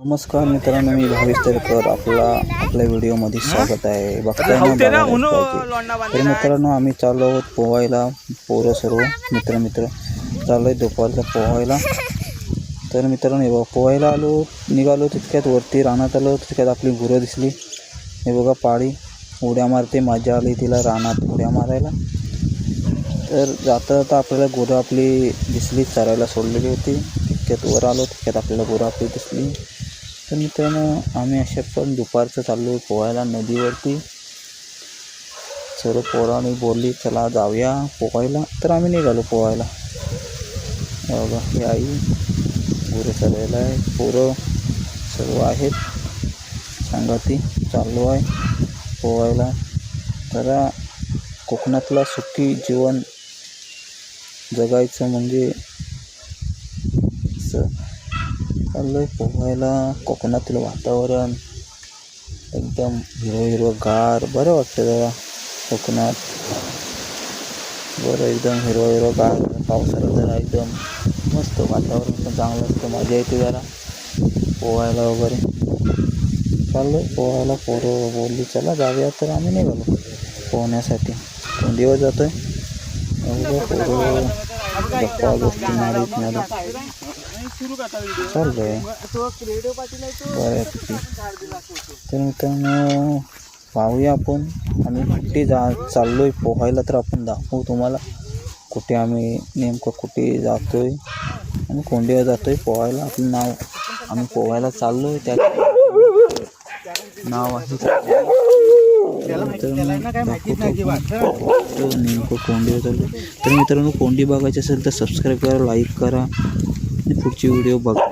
नमस्कार मित्रांनो, मी भावेश तरकर आपल्या व्हिडिओमध्ये स्वागत आहे. बघताय ना तर मित्रांनो, आम्ही चाललो आहोत पोहायला. पोरं सर्व मित्र चाललो आहे दुपारचा पोहायला. तर मित्रांनो, हे बघा पोहायला निघालो तितक्यात वरती रानात आलो. तितक्यात आपली गुरं दिसली. हे बघा पाळी उड्या मारते. मजा आली तिला रानात उड्या मारायला. तर जाता आपल्याला गुरं आपली दिसली, चरायला सोडलेली होती. तितक्यात वर आलो, तितक्यात आपल्याला गुरं आपली दिसली. तर मित्रांनो, आम्ही अशा पण दुपारचं चाललो आहे पोहायला नदीवरती. सर्व पोरांनी बोलली चला जाऊया पोहायला. तर आम्ही निघालो पोहायला. बघा ही आई गुरं चरायला आहे. पोरं सर्व आहेत संगाती. चाललो आहे पोहायला. तर कोकणातला सुखी जीवन जगायचं म्हणजे चाललो पोहायला. कोकणातील वातावरण एकदम हिरवगार बरं वाटतं जरा कोकणात. बरं एकदम हिरवगार. पावसाळ्यात जरा एकदम मस्त वातावरण पण चांगलं असतं. मजा येते जरा पोहायला वगैरे. चाललो पोहायला. पोरं बोलली चला जाऊया. तर आम्ही निघालो पोहण्यासाठी. 2 दिवस जातो आहे. पोरं गप्पा गोष्टी मारीत चाललो आहे बऱ्यापैकी. तर मित्रांनो, पाहूया आपण आम्ही कुठे चाललो आहे पोहायला. तर आपण दाखवू तुम्हाला कुठे आम्ही नेमकं कुठे जातो आहे आणि कोंडीवर जातो आहे पोहायला. आपलं नाव आम्ही पोहायला चाललो आहे त्याचं नाव आहे. नेमकं कोंडीवर चाललो. तर मित्रांनो, कोंडी बघायची असेल तर सबस्क्राईब करा, लाईक करा आणि पुढची व्हिडिओ बघा.